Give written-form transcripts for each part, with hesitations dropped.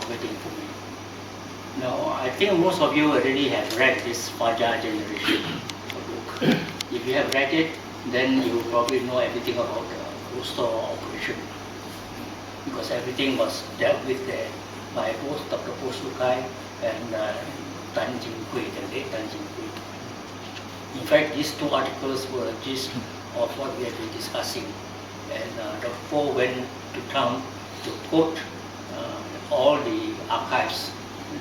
waiting for me. Now, I think most of you already have read this Fajar Generation book. If you have read it, then you probably know everything about the coastal operation, because everything was dealt with there by both Dr. Po Su Kai and Tan Jin Kui, the late Tan Jin Kui. In fact, these two articles were a gist of what we have been discussing. And Dr. Po went to town to quote all the archives,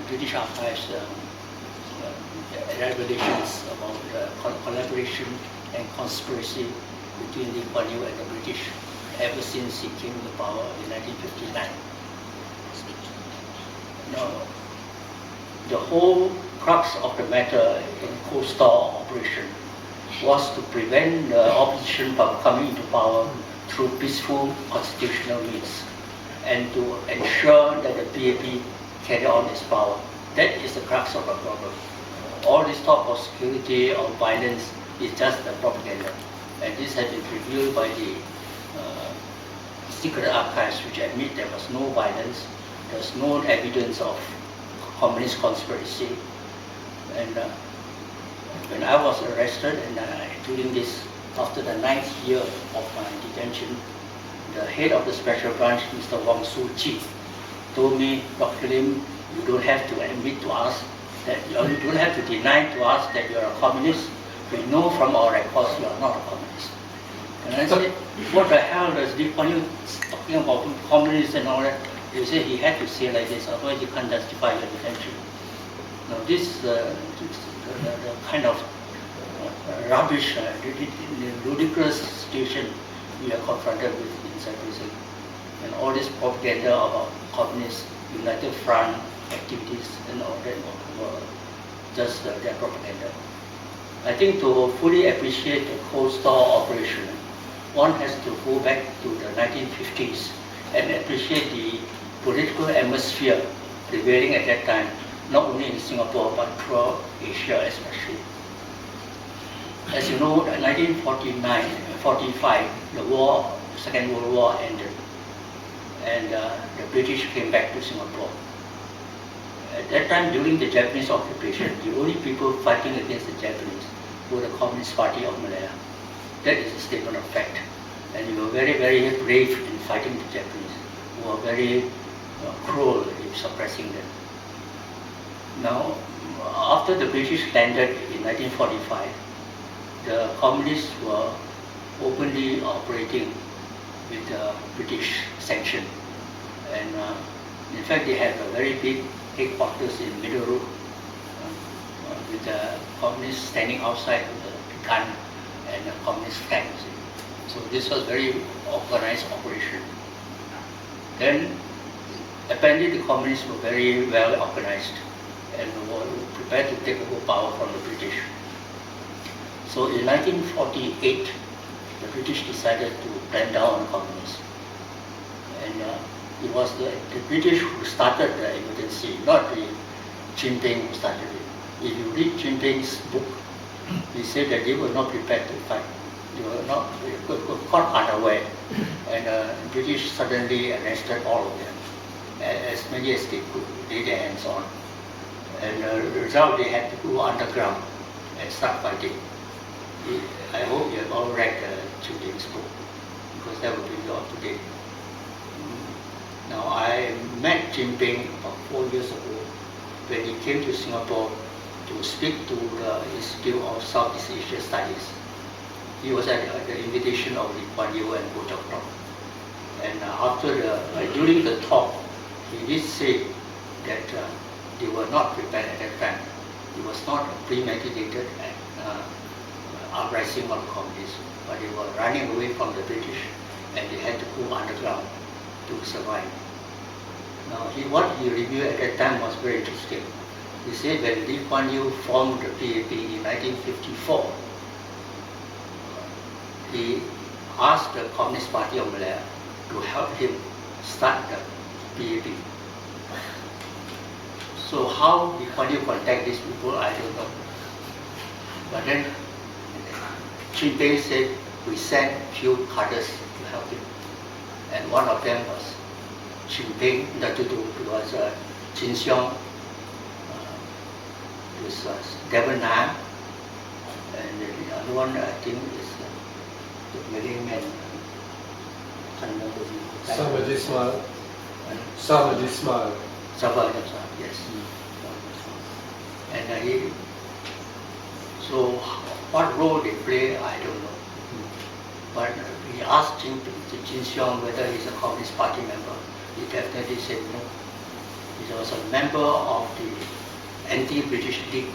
British archives, revelations about collaboration and conspiracy between Lee Kuan Yew and the British ever since he came to power in 1959. Now, the whole crux of the matter in coastal operation was to prevent the opposition from coming into power through peaceful constitutional means, and to ensure that the PAP carry on its power. That is the crux of the problem. All this talk of security or violence is just a propaganda, and this has been revealed by the secret archives, which admit there was no violence, there's no evidence of communist conspiracy. And when I was arrested, and during this, after the 9th year of my detention, the head of the special branch, Mr. Wong Soo Chi, told me, Dr. Lim, you don't have to admit to us that you don't have to deny to us that you're a communist. We know from our records you are not a communist. And I said, what the hell does Lee Kuan Yew talking about communists and all that? They said he had to say like this, otherwise you can't justify your detention. Now this the kind of rubbish, ludicrous situation we are confronted with inside prison. And all this propaganda about communist United Front activities and all that were just their propaganda. I think to fully appreciate the coastal operation, one has to go back to the 1950s and appreciate the political atmosphere prevailing at that time, not only in Singapore but throughout Asia especially. As you know, in 1945, the war, the Second World War ended, and the British came back to Singapore. At that time, during the Japanese occupation, the only people fighting against the Japanese were the Communist Party of Malaya. That is a statement of fact. And we were very, very brave in fighting the Japanese, who were very cruel in suppressing them. Now, after the British landed in 1945, the communists were openly operating with British sanction. And in fact, they have a very big headquarters in Middle Road, with the communists standing outside with a gun and a communist flag. So this was very organized operation. Then apparently the communists were very well organized and were prepared to take over power from the British. So in 1948, the British decided to clamp down on communists. And it was the British who started the emergency, not the Jinping who started it. If you read Jinping's book, he said that they were not prepared to fight. They were caught unaware. And the British suddenly arrested all of them, as many as they could lay their hands on. And the result, they had to go underground and start fighting. I hope you have all read Jinping's book, because that will bring you up to date. Now, I met Jinping about 4 years ago when he came to Singapore to speak to the Institute of Southeast Asia Studies. He was at the invitation of Lee Kuan Yew and Goh Chok Tong. And during the talk, he did say that they were not prepared at that time. It was not a premeditated uprising of the communists, but they were running away from the British and they had to go underground to survive. Now, what he reviewed at that time was very interesting. He said when Lee Kuan Yew formed the PAP in 1954, he asked the Communist Party of Malaya to help him start the PAP. So how Lee Kuan Yew contact these people, I don't know. But then Jinping said we sent few cadres to help him. And one of them was Jinping, was Chin Siong, this Devon Nam, and the other one I think is the Malay man. Somebody smile. Somebody smile. Sabah, yes. And so what role they play, I don't know. But we asked him to Chin Siong whether he's a Communist Party member. He definitely said no. He was a member of the Anti-British League,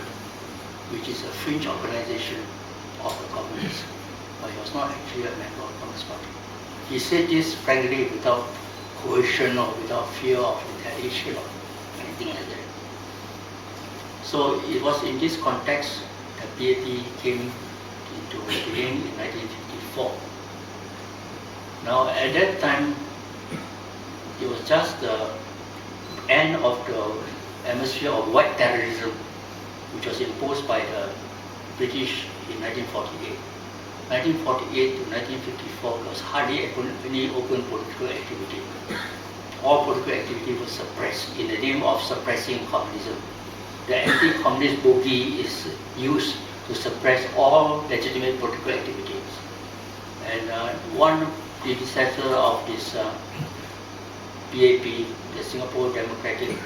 which is a fringe organization of the communists. But he was not actually a member of the Communist Party. He said this frankly without coercion or without fear of retaliation or anything like that. So it was in this context that PAP came into being in 1954. Now at that time, it was just the end of the atmosphere of white terrorism, which was imposed by the British in 1948. 1948 to 1954 there was hardly any open political activity. All political activity was suppressed in the name of suppressing communism. The anti-communist bogey is used to suppress all legitimate political activities. And one predecessor of this PAP, the Singapore Democratic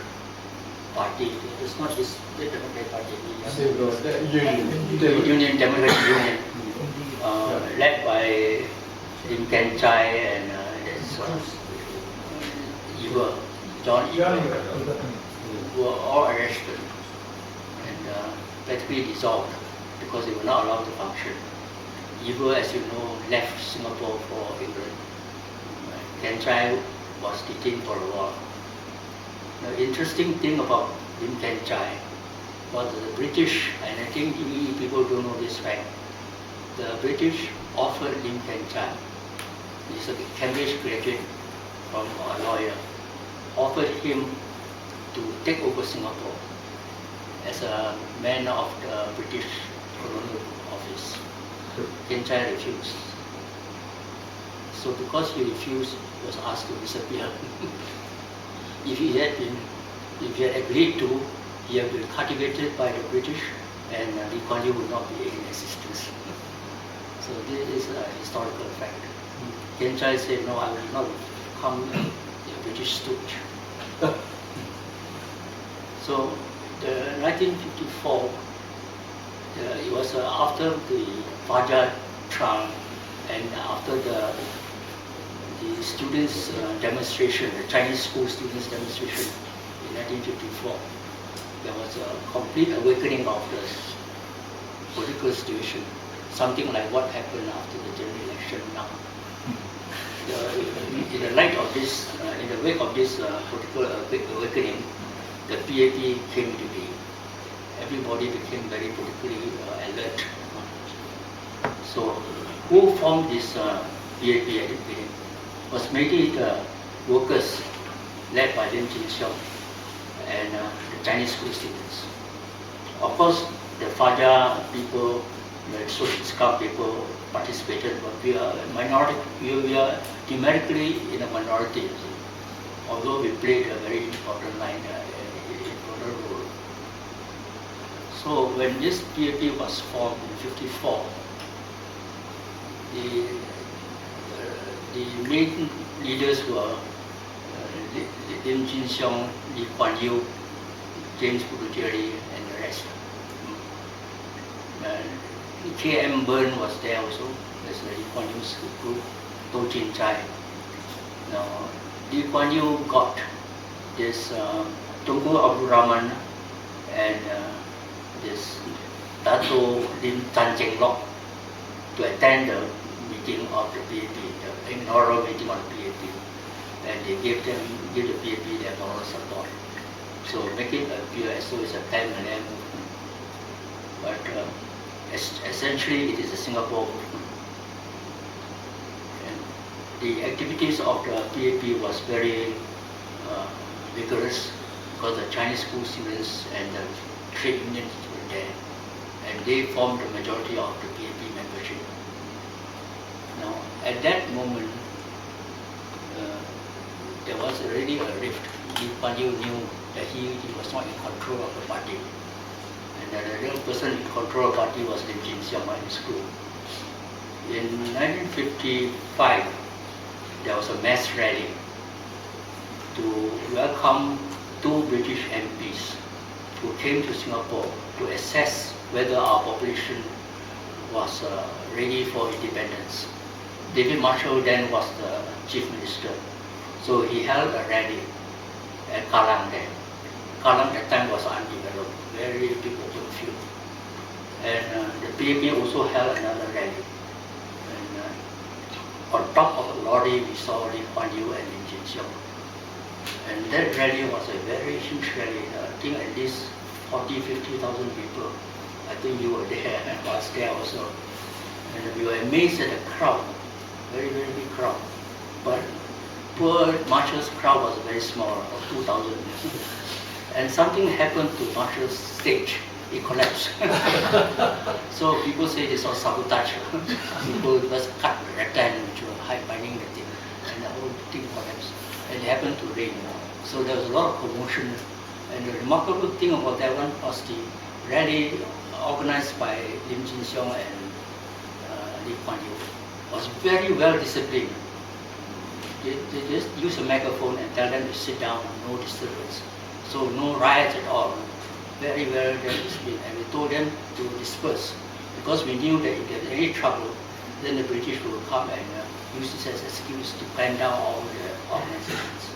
Party, it's not this the Democratic Party, the Union Democratic Union, led by Lim Ken Chai and John Eber, who were all arrested and practically dissolved because they were not allowed to function. Eber, as you know, left Singapore for England. Ken Chai was detained for a while. The interesting thing about Lim Ken Chai was the British, and I think people don't know this fact, the British offered Lim Ken Chai, he's a Cambridge graduate from a lawyer, offered him to take over Singapore as a man of the British colonial office. Ken Chai refused. So because he refused, he was asked to disappear. If he had agreed to, he had been cultivated by the British, and Lee Kuan Yew would not be in existence. So this is a historical fact. Ken Chai said, no, I will not become a British stooge. So the 1954, it was after the Fajar trial and after the students' demonstration, the Chinese school students' demonstration in 1954. There was a complete awakening of the political situation, something like what happened after the general election now. In the light of this, in the wake of this political awakening, the PAP came to be. Everybody became very politically alert. So, who formed this PAP at the beginning? Was mainly the workers led by Lim Chin Siong and the Chinese school students. Of course, the Fajar people, the Socialist people participated, but we are a minority. We are numerically in a minority, although we played a very important important role. So when this PAP was formed in 1954, the main leaders were Lim Chin Siong, Lee Kuan Yew, James Purutieri, and the rest. K.M. Byrne was there also, as Lee Kuan Yew's group, To Chin Chai. Now, Lee Kuan Yew got this Tunku Abdul Rahman and this Dato Lim Tan Cheng Lock to attend the meeting of the PAP, the inaugural meeting of the PAP, and they give the PAP their moral support. So make it appear as though it's a pan-Malay movement, but essentially it is a Singapore movement. And the activities of the PAP was very vigorous because the Chinese school students and the trade unions were there, and they formed the majority of the PAP membership. Now, at that moment, there was already a rift. Lee Kuan Yew knew that he was not in control of the party. And the real person in control of the party was Lim Hock in his group. In 1955, there was a mass rally to welcome two British MPs who came to Singapore to assess whether our population was ready for independence. David Marshall then was the chief minister, so he held a rally at Kallang there. Kallang at that time was undeveloped, very big open field. And the PAP also held another rally. And on top of the lorry, we saw Lee Kuan Yew and Lim Hock Siew. And that rally was a very huge rally. I think at least 40,000 to 50,000 people. I think you were there and I was there also. And we were amazed at the crowd, very, very big crowd. But poor Marshall's crowd was very small, about 2,000. And something happened to Marshall's stage. It collapsed. So people say they saw sabotage. People just cut the rattan which were binding the thing, and the whole thing collapsed. And it happened to rain. So there was a lot of commotion. And the remarkable thing about that one was the rally organized by Lim Hock Siew and Lee Kuan Yew was very well disciplined. They just use a megaphone and tell them to sit down, no disturbance. So no riots at all. Very well disciplined. And we told them to disperse because we knew that if there's any trouble, then the British will come and use this as an excuse to clamp down all the organizations.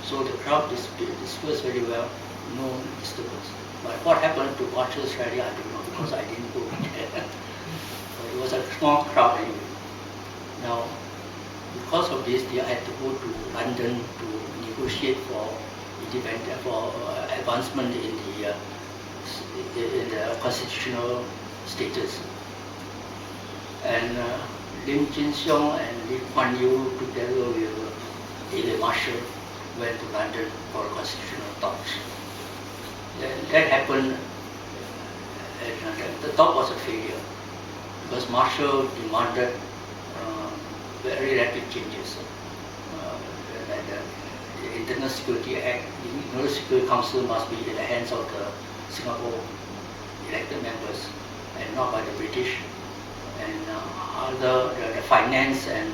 So the crowd dispersed very well, no disturbance. But what happened to Marshall's rally, I don't know because I didn't go there. It was a small crowd anyway. Now, because of this, I had to go to London to negotiate for advancement in the constitutional status. And Lim Hock Siew and Lee Kuan Yew together with David Marshall went to London for constitutional talks. That happened, and the talk was a failure because Marshall demanded very rapid changes. The Internal Security Act, the Internal Security Council must be in the hands of the Singapore elected members and not by the British. And the finance and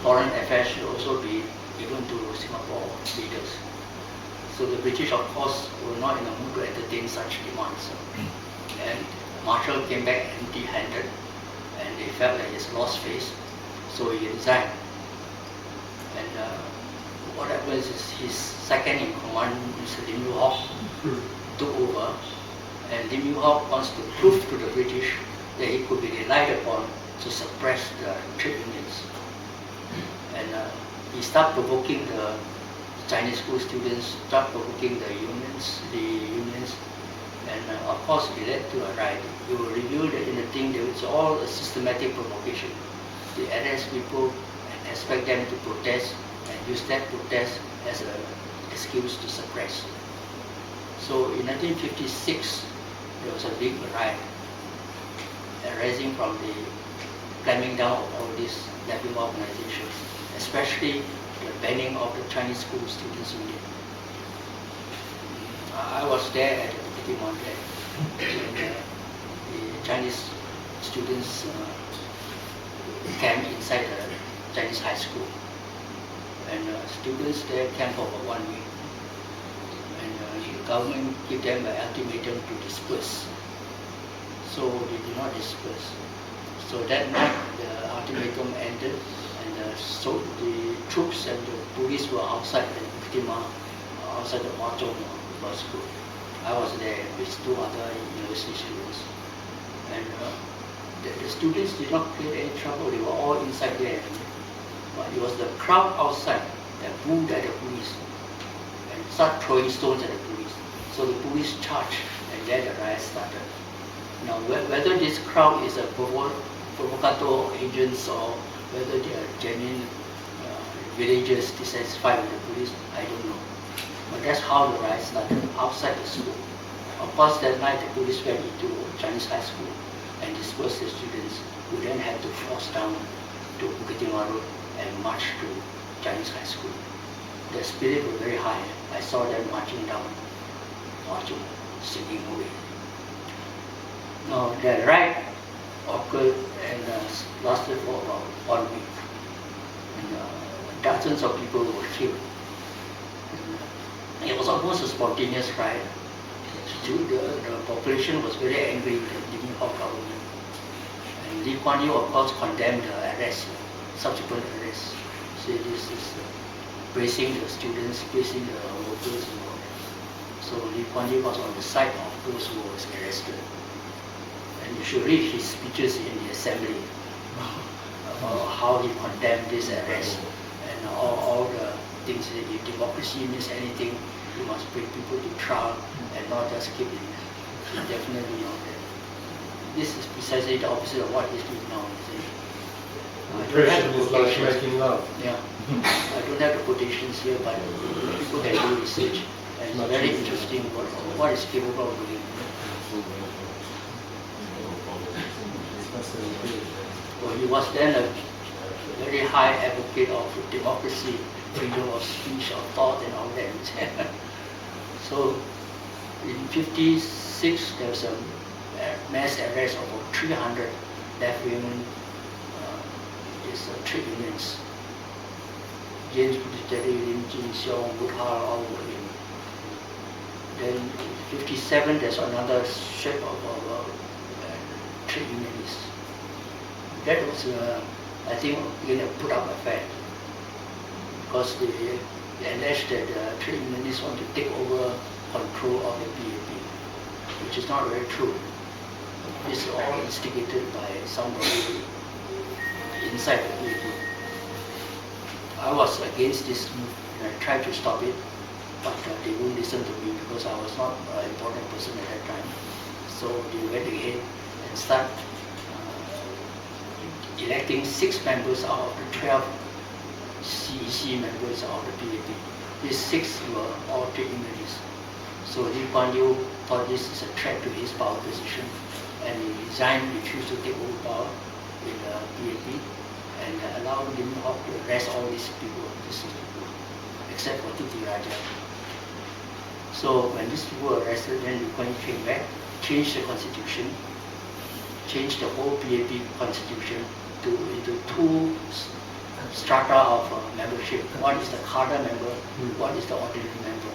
foreign affairs should also be given to Singapore leaders. So the British, of course, were not in the mood to entertain such demands. And Marshall came back empty-handed, and they felt that he's lost face, so he resigned. And what happens is his second in command, Mr. Lim Hock, took over, and Lim Hock wants to prove to the British that he could be relied upon to suppress the trade unions. And he started provoking the Chinese school students, started provoking the unions, and of course it led to a riot. You will review that in the thing, it's all a systematic provocation. They arrest people and expect them to protest and use that protest as an excuse to suppress. So in 1956, there was a big riot arising from the clamping down of all these left-wing organizations, especially the banning of the Chinese School Students Union. I was there at the Bukit Timah when the Chinese students camped inside the Chinese high school. And students there camped for about 1 week. And the government gave them an ultimatum to disperse. So they did not disperse. So that night the ultimatum ended, and so the troops and the police were outside the Bukit Timah, outside the Hwa-Chong Girls' School. I was there with 2 other university students. And the students did not create any trouble, they were all inside there. But it was the crowd outside that booed at the police and started throwing stones at the police. So the police charged, and then the riot started. Now, whether this crowd is a provocateur agents or whether they are genuine villagers dissatisfied with the police, I don't know. But that's how the riot started, outside the school. Of course, that night the police went into Chinese high school and dispersed the students, who then had to force down to Bukit Timah Road and march to Chinese high school. the spirit was very high. I saw them marching down, marching, singing away. Now the riot occurred and lasted for about 1 week. And, dozens of people were killed. And it was almost a spontaneous riot. The population was very angry with the Lim Hock government. And Lee Kuan Yew, of course, condemned the arrest, subsequent arrest. Say this is praising the students, praising the workers and all that. So Lee Kuan Yew was on the side of those who were arrested. And you should read his speeches in the assembly about how he condemned this arrest and all the things that if democracy means anything, you must bring people to trial and not just keep it. He definitely know that. This is precisely the opposite of what he's doing now. Repression is like making love. Yeah. I don't have the quotations here, but people can do research. And it's very interesting what is capable of doing. Well, he was then a very high advocate of democracy, freedom of speech, of thought, and all that. So, in '56, there was a mass arrest of about 300 left-wing trade unions. James Butteri, Lim Jin Xiong, Woodhull, all were in. Then in '57, there's another set of trade unionists. That was, I think, again a put-up affair, because they alleged that trade unionists want to take over control of the PAP, which is not very true. This is all instigated by somebody inside the PAP. I was against this move and I tried to stop it, but they wouldn't listen to me because I was not an important person at that time. So they went ahead and started electing 6 members out of the 12 CEC members of the PAP. These 6 were all trade unionists. So Lee Kuan Yew thought this is a threat to his power position, and he resigned, refused to take over power in the PAP, and allowed Lim Hock to arrest all these people, except for Tuti Raja. So when these people were arrested, then Lee Kuan Yew came back, changed the constitution, changed the whole PAP constitution into 2 strata of membership. One is the cadre member, one is the ordinary member.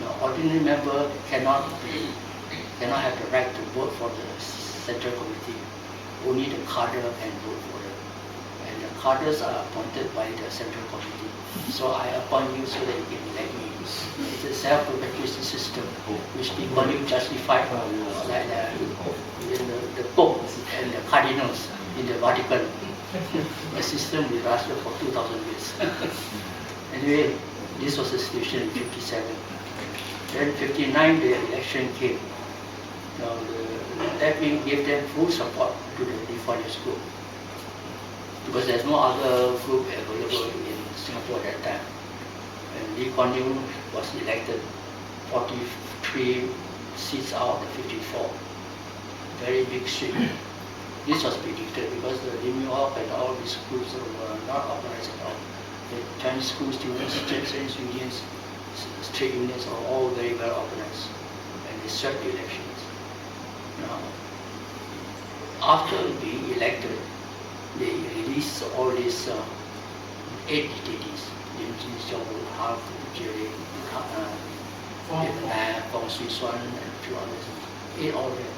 Now, ordinary member cannot have the right to vote for the central committee. Only the cadre can vote for it. And the cadres are appointed by the central committee. So I appoint you so that you can elect me. It's a self-perpetuation system, which Lee Kuan Yew justified like the Pope and the cardinals in the Vatican. A system that lasted for 2,000 years. Anyway, this was the situation in '57. Then '59, the election came. Now, the left wing gave them full support to the Lee Kuan Yew group, because there's no other group available in Singapore at that time. And Lee Kuan Yew was elected 43 seats out of the 54. Very big streak. This was predicted because the Lim Hock and all these groups were not organized at all. The Chinese school students, Chinese unions, trade unions are all very well organized, and they swept the elections. Now, after being elected, they released all these 8 detainees: Lim Jin Xiong, Woodhull, Jerry, Fong Swee Suan, and a few others. 8 all them.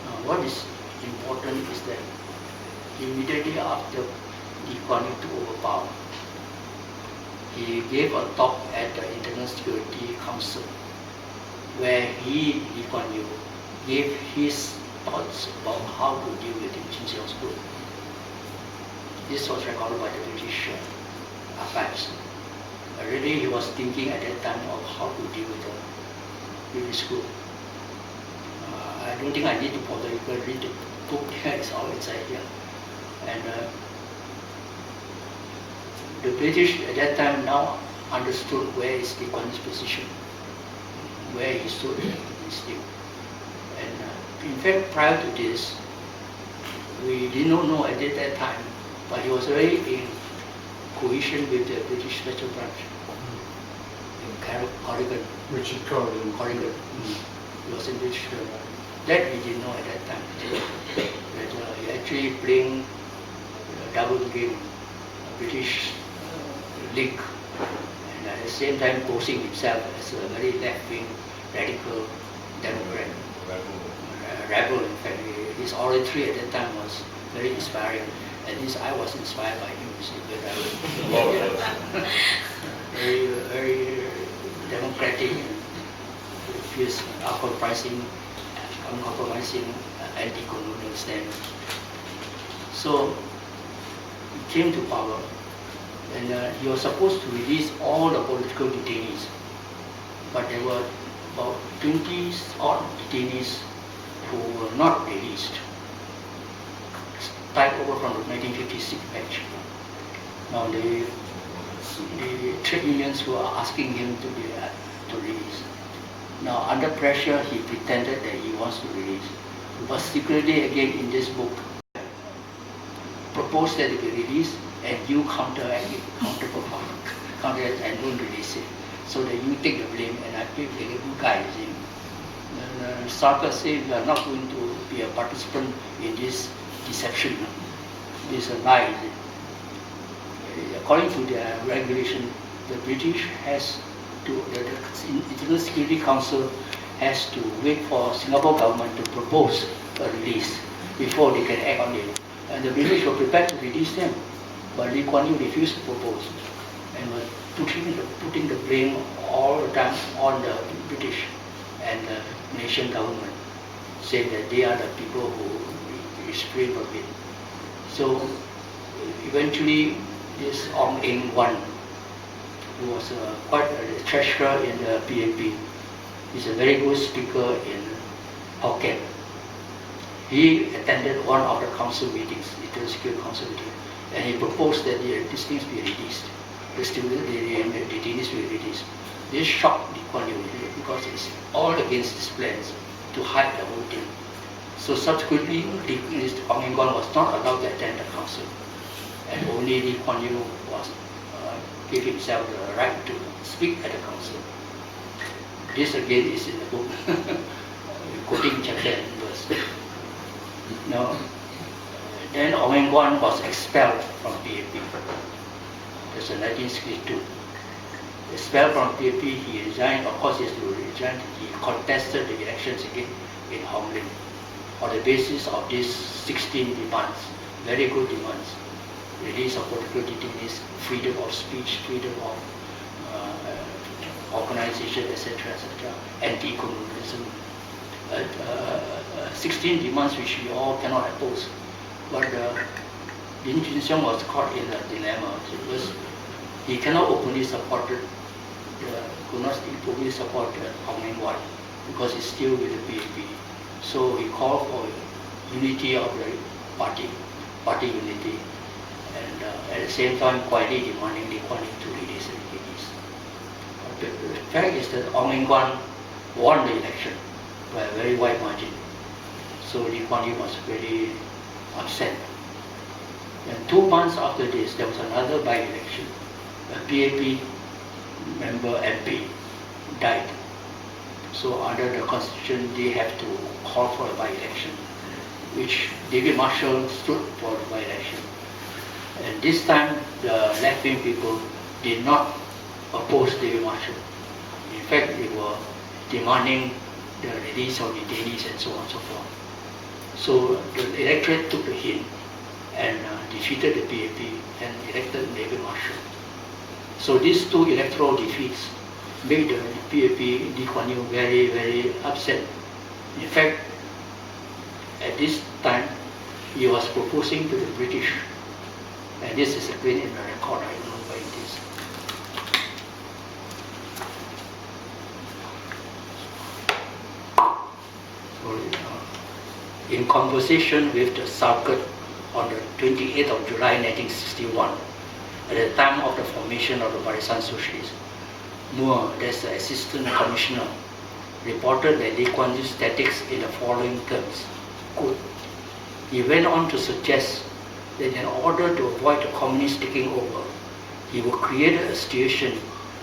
Now, what is important is that immediately after Lee Kuan Yew took over power, he gave a talk at the International Security Council where Lee Kuan Yew gave his thoughts about how to deal with Lim Jin Xiong's group. This was recorded by the British archives. Already he was thinking at that time of how to deal with the British group. I don't think I need to bother, you can read the book, it's all inside here. And the British at that time now understood where is Lee Kuan Yew's position, where he stood in this deal. And in fact, prior to this, we did not know at that time, but he was already in cohesion with the British Special Branch. Corrigan. Richard Corrigan. Corrigan. He was in Richard. That we didn't know at that time. That he actually playing double game, British League, and at the same time posing himself as a very left-wing, radical Democrat. Rebel, in fact. His oratory at that time was very inspiring. At least I was inspired by him. Very, very democratic, fierce, uncompromising anti-colonial stand. So he came to power, and he was supposed to release all the political detainees, but there were about 20 odd detainees who were not released, tied over from the 1956 batch. Now the trade unions were asking him to release. Now under pressure, he pretended that he wants to release, but secretly again in this book, proposed that it be released, and you counter and don't release it, so that you take the blame and I take the good guy. Sarkar said we are not going to be a participant in this deception, this lie. According to their regulation, the British has to, the International Security Council has to wait for Singapore government to propose a release before they can act on it. And the British were prepared to release them, but Lee Kuan Yew refused to propose and was putting the blame all the time on the British and the nation government, saying that they are the people who restrain of it. So eventually, this Ong Eng Wan, who was quite a treasurer in the PAP, is a very good speaker in Hokkien. He attended one of the council meetings, International Security Council meeting, and he proposed that these things be released. The detainees be released. This shocked Lee Kuan Yew because it's all against his plans to hide the whole thing. So subsequently, Ong Eng Wan was not allowed to attend the council, and only Lee Kuan Yew gave himself the right to speak at the council. This again is in the book, quoting chapter and verse. Now, then Ong Eng Wan was expelled from PAP. That's in 1962. Expelled from PAP, he resigned. Of course, he has to resign. He contested the elections again in Hong Lim on the basis of these 16 demands, very good demands. Release of political detainees, freedom of speech, freedom of organization, etc., etc., anti-colonialism. 16 demands which we all cannot oppose. But Lin Chun Siong was caught in a dilemma because he cannot openly support Ong Eng Wan because he's still with the PAP. So he called for unity of the party unity, and at the same time quietly demanding Lee Kuan Yew to release the detainees. The fact is that Ong Eng Wan won the election by a very wide margin. So Lee Kuan Yew was very upset. And 2 months after this, there was another by-election. A PAP member MP died. So under the constitution, they have to call for a by-election, which David Marshall stood for the by-election. And this time, the left-wing people did not oppose David Marshall. In fact, they were demanding the release of detainees and so on and so forth. So the electorate took the hint and defeated the PAP and elected David Marshall. So these 2 electoral defeats made the PAP, Lee Kuan Yew, very, very upset. In fact, at this time, he was proposing to the British, and this is again in the record, I don't know where it is. In conversation with the Sarkar on the 28th of July 1961, at the time of the formation of the Barisan Socialist, Moore, that's the Assistant Commissioner, reported that Lee Kuan Yew's tactics in the following terms. Quote, he went on to suggest that in order to avoid the communists taking over, he would create a situation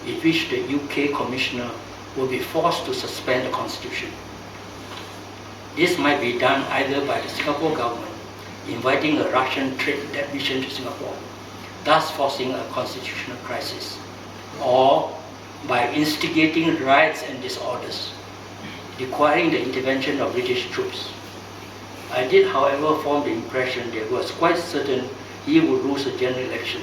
in which the UK commissioner will be forced to suspend the constitution. This might be done either by the Singapore government inviting a Russian trade mission to Singapore, thus forcing a constitutional crisis, or by instigating riots and disorders, requiring the intervention of British troops. I did, however, form the impression that he was quite certain he would lose the general election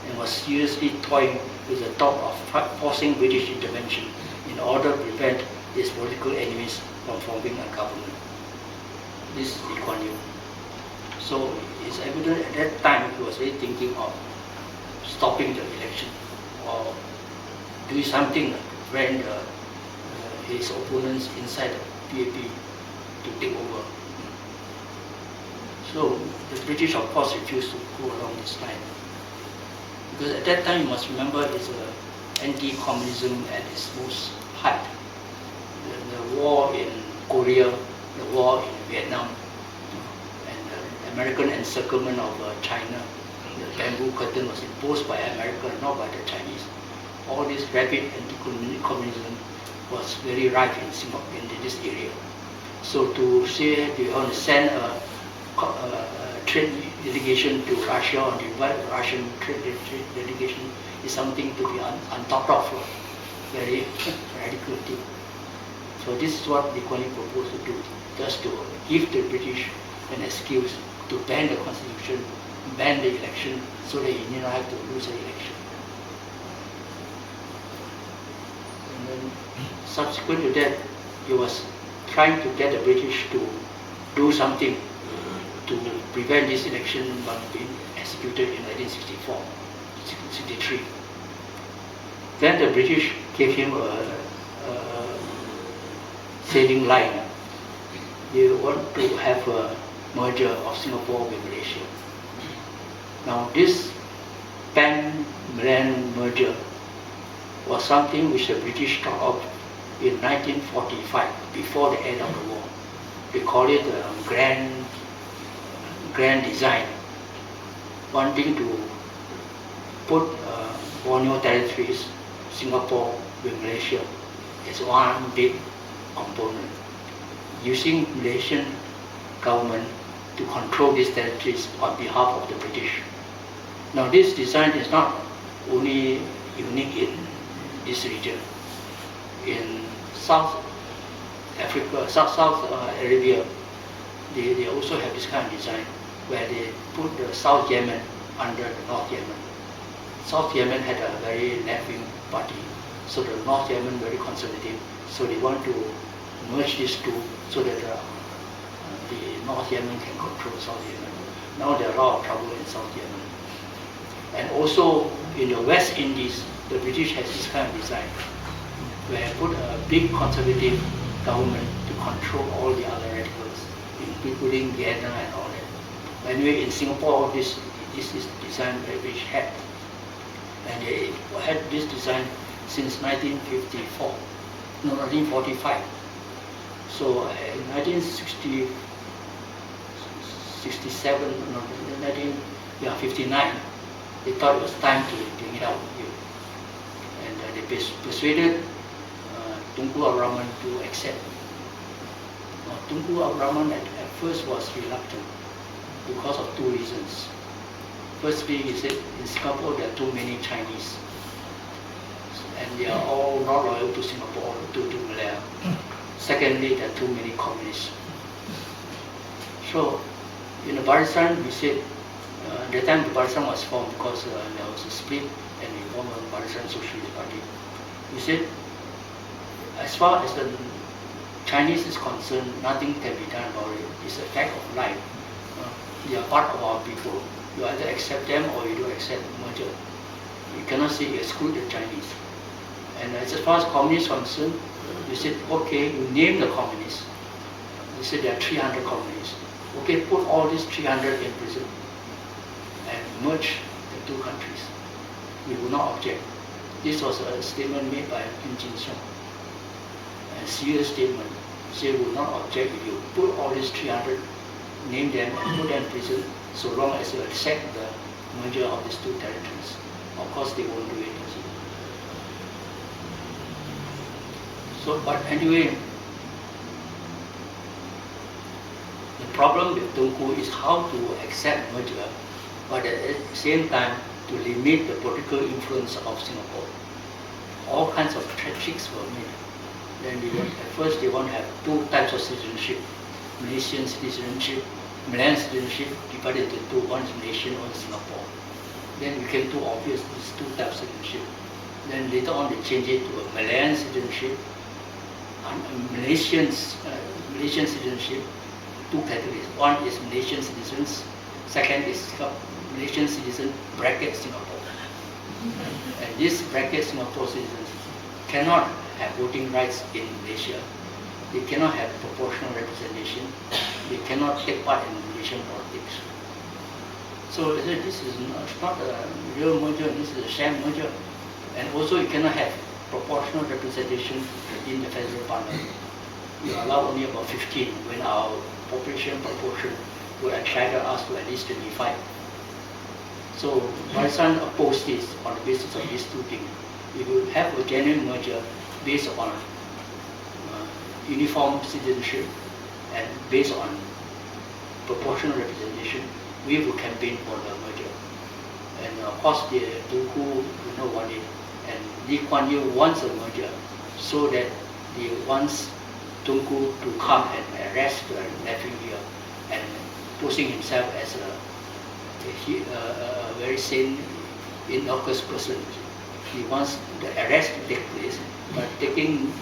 and was seriously toying with the thought of forcing British intervention in order to prevent his political enemies from forming a government. This is Lee Kuan Yew. So it's evident at that time he was really thinking of stopping the election or doing something to prevent his opponents inside the PAP to take over. So the British, of course, refused to go along this line. Because at that time, you must remember, it's anti-communism at its most height. The war in Korea, the war in Vietnam, and the American encirclement of China. The bamboo curtain was imposed by America, not by the Chinese. All this rapid anti-communism was very rife in Singapore, in this area. So to say they want to send a trade delegation to Russia or invite a Russian trade delegation is something to be unthought of, very radical thing. So this is what Lee Kuan Yew proposed to do, just to give the British an excuse to ban the constitution, ban the election, so that he did not have to lose the election. And then subsequent to that, he was trying to get the British to do something to prevent this election from being executed in 1964, 63. Then the British gave him a saving line. They want to have a merger of Singapore with Malaysia. Now this pan-Malaysian merger was something which the British thought of in 1945, before the end of the war. They call it grand design, wanting to put Borneo territories, Singapore with Malaysia, as one big component, using Malaysian government to control these territories on behalf of the British. Now this design is not only unique in this region. In South Africa, South Arabia, they also have this kind of design where they put the South Yemen under the North Yemen. South Yemen had a very left-wing party, so the North Yemen very conservative. So they want to merge these two so that the North Yemen can control South Yemen. Now there are a lot of trouble in South Yemen. And also in the West Indies, the British has this kind of design where they put a big conservative government to control all the other radicals, including Vienna and all that. Anyway, in Singapore, this is the design that the British had. And they had this design since 1954, no, 1945. So in 1960, 67, no, 59, they thought it was time to bring it out here. And they persuaded Tunku Abdul Rahman to accept. Tunku Abdul Rahman at first was reluctant because of two reasons. Firstly, he said in Singapore there are too many Chinese, and they are all not loyal to Singapore, to Malaya. Secondly, there are too many communists. So in the Barisan, we said, at the time the Barisan was formed because there was a split and we formed a Barisan Socialist Party. We said, as far as the Chinese is concerned, nothing can be done about it. It's a fact of life. They are part of our people. You either accept them or you don't accept merger. You cannot say you exclude the Chinese. And as far as communists are concerned, we said, okay, you name the communists. We said there are 300 communists. Okay, put all these 300 in prison and merge the two countries. We will not object. This was a statement made by Kim Jin-sung. A serious statement. Say we will not object if you put all these 300, name them and put them in prison, so long as you accept the merger of these two territories. Of course, they won't do it. So, but anyway, the problem with Tunku is how to accept merger, but at the same time to limit the political influence of Singapore. All kinds of tricks were made. Then at first they want to have two types of citizenship: Malaysian citizenship, Malayan citizenship divided into two. One is Malaysian, one is Singapore. Then it became too obvious these two types of citizenship. Then later on they changed it to a Malayan citizenship, Malaysian citizenship. Two categories. One is Malaysian citizens. Second is Malaysian citizen bracket Singapore. And these bracket Singapore citizens cannot have voting rights in Malaysia. They cannot have proportional representation. They cannot take part in Malaysian politics. So this is not a real merger. This is a sham merger. And also you cannot have proportional representation in the federal parliament. You allow only about 15 when our population proportion would entitle us to at least 25. So Barisan opposed this on the basis of these two things. If you have a genuine merger based on uniform citizenship and based on proportional representation, we will campaign for the merger. And of course, the Tunku do not want it, and Lee Kuan Yew wants a merger so that he wants Tunku to come and arrest the nephew here and posing himself as a very sane, innocuous person. He wants the arrest to take place, but taking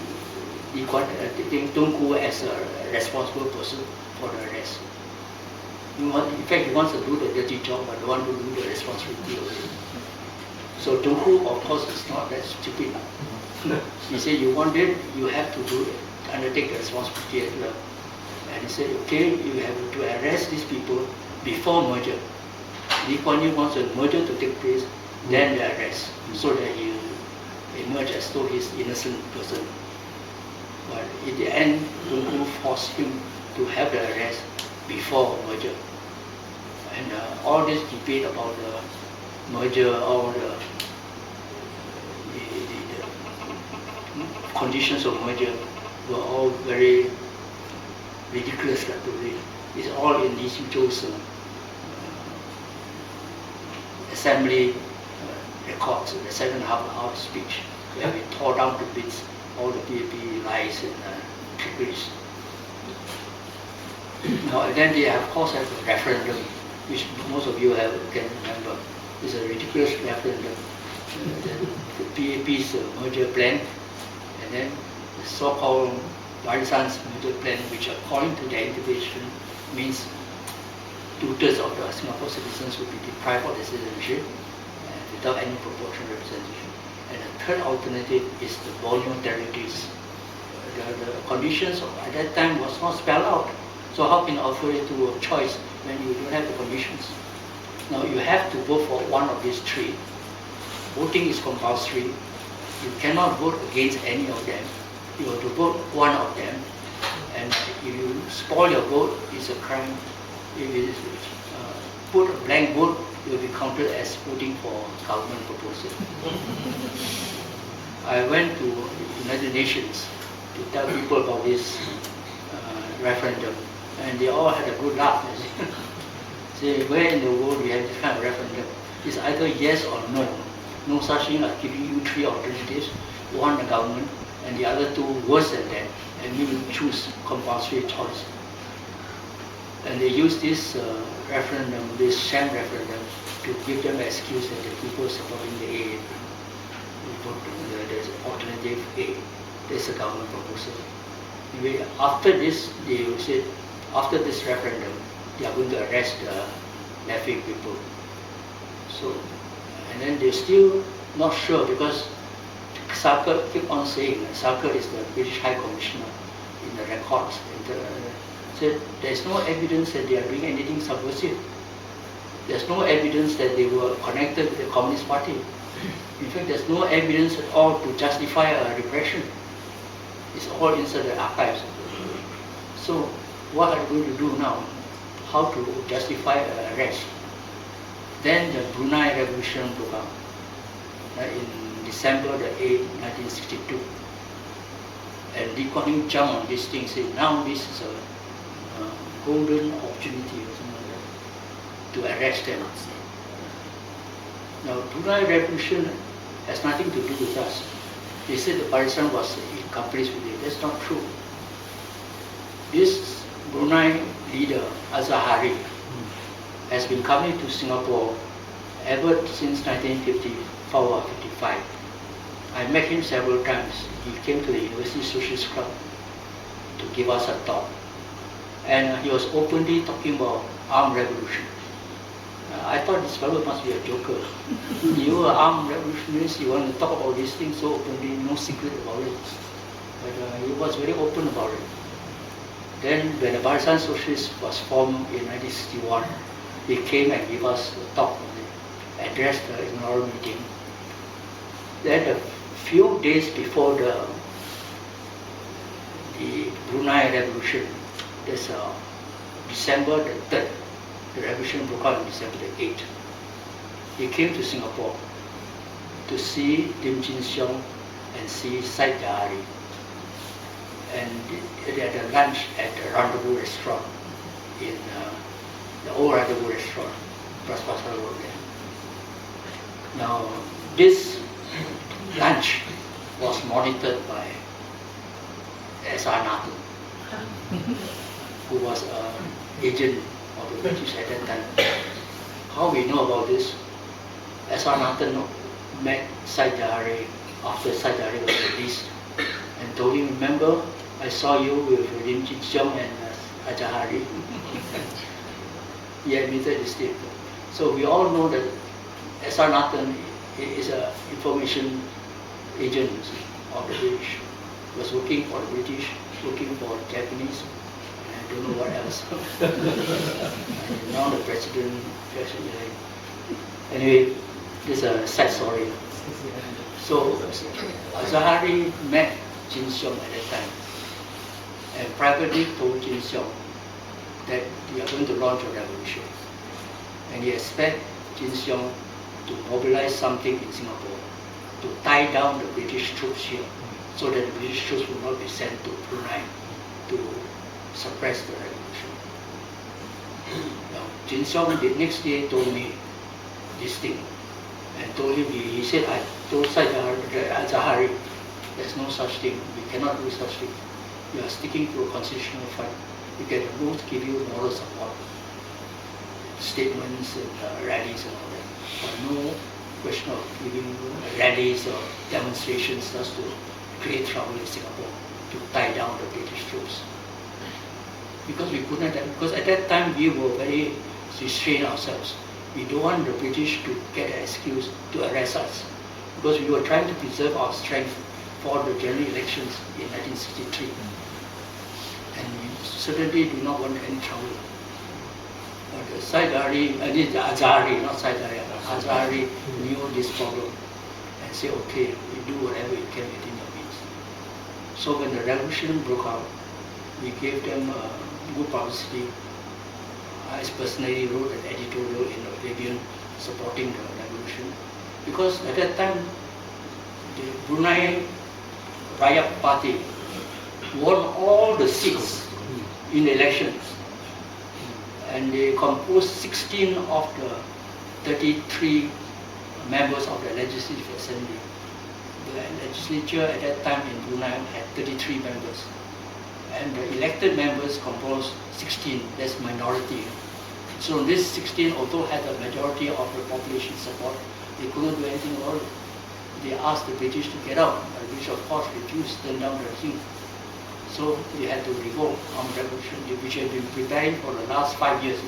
Tunku as a responsible person for the arrest. In fact, he wants to do the dirty job, but don't want to do the responsibility of it. So Tunku, of course, is not that stupid. He said, you want it, you have to do it, undertake the responsibility as well. And he said, okay, you have to arrest these people before merger. Lee Kuan Yew wants a merger to take place, then the arrest, so that he emerge as though he's innocent person. But in the end, Tunku forced him to have the arrest before merger. And all this debate about the merger, all the conditions of merger were all very ridiculous to read. It's all in Lee Hock Siew assembly records, the 7.5-hour speech, where we tore down to bits all the PAP lies and trickeries. Now, and then they of course have a referendum, which most of you can remember. It's a ridiculous referendum. The PAP's merger plan, and then the so-called Barisan's merger plan, which according to their interpretation means 2/3 of the Singapore citizens will be deprived of their citizenship without any proportional representation. And the third alternative is the Borneo territories. The conditions at that time was not spelled out. So how can you offer it to a choice when you don't have the conditions? Now you have to vote for one of these three. Voting is compulsory. You cannot vote against any of them. You have to vote one of them. And if you spoil your vote, it's a crime. If you put a blank vote, it will be counted as voting for government proposal. I went to United Nations to tell people about this referendum, and they all had a good laugh. Say, where in the world we have this kind of referendum? It's either yes or no. No such thing as giving you three alternatives, one the government, and the other two worse than that, and you will choose compulsory choice. And they use this referendum, this sham referendum, to give them an excuse that the people supporting the A, there's alternative A, there's a government proposal. Anyway, after this, they said, after this referendum, they are going to arrest the Nephi people. So, and then they're still not sure because Sarkar keep on saying, Sarkar is the British High Commissioner in the records, said there's no evidence that they are doing anything subversive. There's no evidence that they were connected with the Communist Party. In fact, there's no evidence at all to justify a repression. It's all inside the archives. So what are we going to do now? How to justify an arrest? Then the Brunei Revolution broke out in December the 8th, 1962. And Lee Kuan Yew jumped on this thing, saying, now this is a golden opportunity or something like that, to arrest them. Now, Brunei Revolution has nothing to do with us. They said the Barisan was in companies with it. That's not true. This Brunei leader, Azahari, has been coming to Singapore ever since 1954 or 55. I met him several times. He came to the University Socialist Club to give us a talk. And he was openly talking about armed revolution. I thought this fellow must be a joker. You are armed revolutionists, you want to talk about these things so openly, no secret about it. But he was very open about it. Then when the Barisan Socialist was formed in 1961, he came and gave us a talk, addressed the inaugural meeting. Then a few days before the Brunei Revolution, that's December the 3rd, the revolution broke out on December the 8th. He came to Singapore to see Lim Chin Siong and see Syed Jahari. And they had a lunch at the Rendezvous restaurant in the old Rendezvous restaurant, Balestier Road there. Now, this lunch was monitored by S.R. Nathan, who was an agent of the British at that time. How we know about this? S.R. Nathan met Syed Jahari after Syed Jahari was released and told him, remember, I saw you with Lim Chin Siong and Jahari. He admitted this statement. So we all know that S.R. Nathan is an information agent of the British. He was working for the British, working for the Japanese, and I don't know what else. And now the president. Anyway, this is a side story. So Zahari met Chin Siong at that time and privately told Chin Siong that we are going to launch a revolution. And he expects Chin Siong to mobilize something in Singapore to tie down the British troops here so that the British troops will not be sent to Brunei to suppress the revolution. Now, Chin Siong the next day told me this thing and told him, he said, I told Syed Jahari, there's no such thing, we cannot do such thing. You are sticking to a constitutional fight. We can both give you moral support, statements and rallies and all that. But no question of giving rallies or demonstrations just to create trouble in Singapore, to tie down the British troops. Because we couldn't, because at that time we were very restrained ourselves. We don't want the British to get an excuse to arrest us, because we were trying to preserve our strength for the general elections in 1963. And we certainly do not want any trouble. But Syed Azhari, not Syed Azhari knew this problem and said, okay, we do whatever we can within your means. So when the revolution broke out, we gave them good publicity. I personally wrote an editorial in the Fabian supporting the revolution, because at that time the Brunei Rakyat Party won all the seats in the elections, and they composed 16 of the 33 members of the Legislative Assembly. The legislature at that time in Brunei had 33 members, and the elected members composed 16, that's minority. So this 16, although had a majority of the population support, they couldn't do anything about it. They asked the British to get out, and the British of course refused, turned down the regime. So we had to revolt armed revolution, which had been preparing for the last 5 years.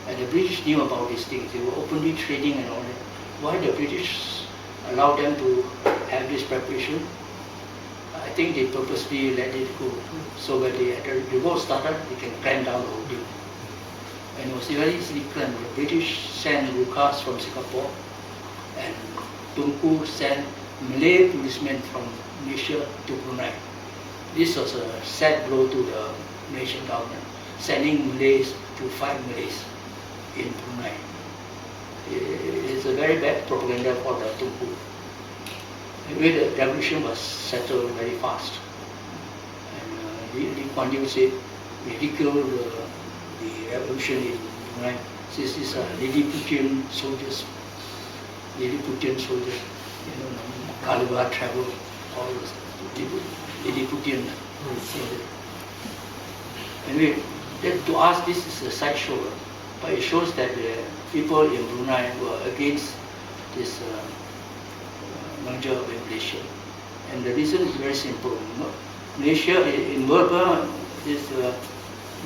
And the British knew about these things. They were openly trading and all that. Why the British allowed them to have this preparation? I think they purposely let it go. So when the revolt started, they can clamp down the whole thing. And it was very easily claimed. The British sent Lucas from Singapore, and Tunku sent Malay policemen from Malaysia to Brunei. This was a sad blow to the Malaysian government, sending Malays to fight Malays in Brunei. It's a very bad propaganda for the Tunku. Anyway, the revolution was settled very fast. Lee Kuan Yew said, ridicule the revolution in Brunei. This is Lilliputian soldiers, Lilliputian soldiers, Gulliver travel, all those Lilliputian soldiers. Anyway, to us this is a sideshow, but it shows that the people in Brunei were against this merger with Malaysia. And the reason is very simple. Malaysia, in Melbourne,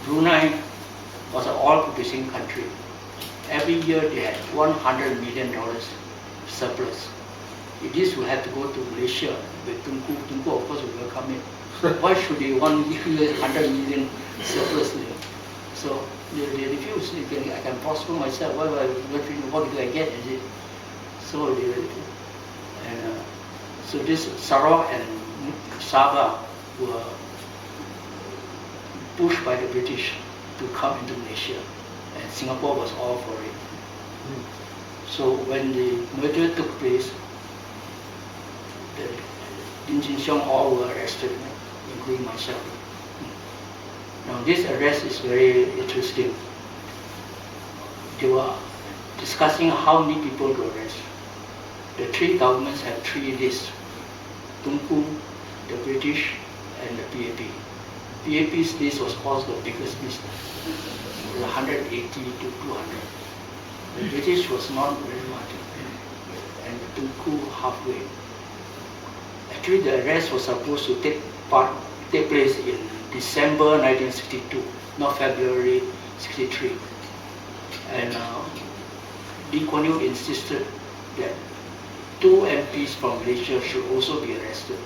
Brunei was an oil-producing country. Every year they had $100 million surplus. This will have to go to Malaysia with Tunku. Tunku, of course, will welcome it. Why should they want $100 million surplus? So they refuse. I can prosper myself. What do I get? Is it? So they and so this Sarawak and Sabah were pushed by the British to come into Malaysia, and Singapore was all for it. So when the merger took place, the Lim Chin Siong all were arrested, including myself. Now this arrest is very interesting. They were discussing how many people to arrest. The three governments have three lists: Tunku, the British, and the PAP. PAP's list was called the biggest list, 180 to 200. The British was not very much, and Tunku halfway. Actually, the arrest was supposed to take place in December 1962, not February 63. And Lee Kuan Yew insisted that 2 MPs from Malaysia should also be arrested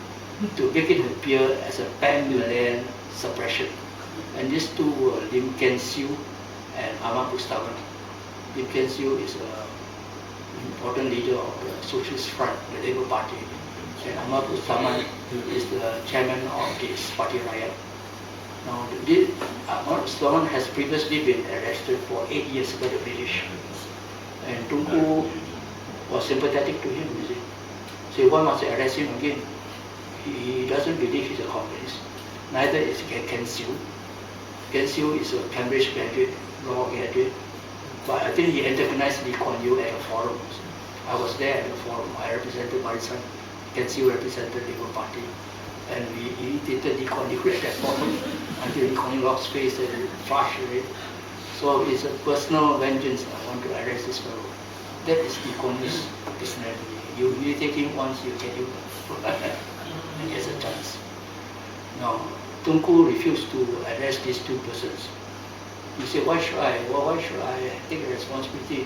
to make it appear as a pan-Malayan suppression. And these two were Lim Hock Siew and Ahmad Bustaman. Lim Hock Siew is an important leader of the Socialist Front, the Labour Party, and Ahmad Bustaman is the chairman of this party Rakyat. Now, Ahmad Bustaman has previously been arrested for 8 years by the British, and Tunku was sympathetic to him, you see. So why must I arrest him again? He doesn't believe he's a communist. Neither is Ken Siew. Ken Siew is a Cambridge graduate, law graduate, but I think he antagonized Lee Kuan Yew at a forum. I was there at the forum. I represented Barisan. Ken Siew represented the Labour Party, and we irritated Lee Kuan Yew at that forum until Lee Kuan Yew lost face and flushed it. So it's a personal vengeance. I want to arrest this fellow. That is Lee Kuan Yew's personality. You irritate him once, you get him, and he has a chance. Now, Tunku refused to arrest these 2 persons. He said, why should I? Well, why should I take the responsibility?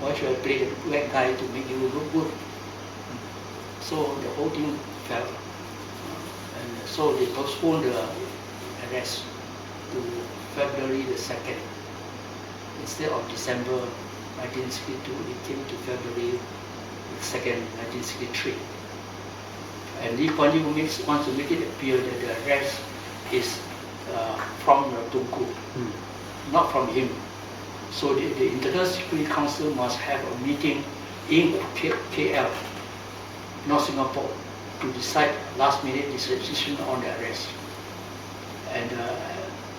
Why should I play the bad guy to make you look good? So the whole thing fell. And so they postponed the arrest to February the 2nd. Instead of December 1962, it came to February 2nd, 1963. And Lee Kuan Yew wants to make it appear that the arrest is from Tunku, not from him. So the International Security Council must have a meeting in KL, not Singapore, to decide last-minute decision on the arrest. And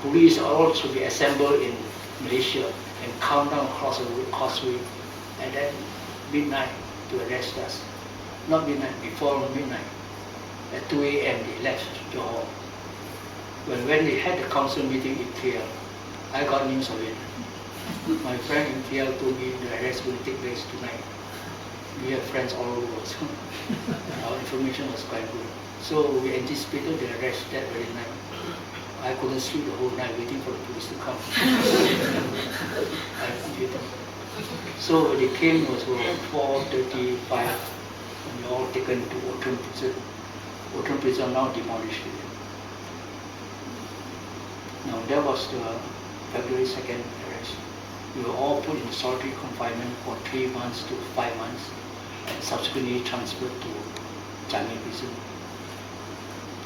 police also be assembled in Malaysia and count down across the causeway, and then midnight to arrest us. Not midnight, before midnight. At 2 a.m. they left Johor. When they had the council meeting in KL, I got news of it. My friend in KL told me the arrest will take place tonight. We have friends all over, so our information was quite good. So we anticipated the arrest that very night. I couldn't sleep the whole night waiting for the police to come. So when they came, it was around 4:35, and we were all taken to Outram Prison. Outram Prison now demolished. Now that was the February 2nd arrest. We were all put in solitary confinement for 3 months to 5 months, and subsequently transferred to Changi Prison.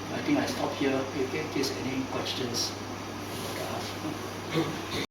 I think I stop here in case any questions you want to ask.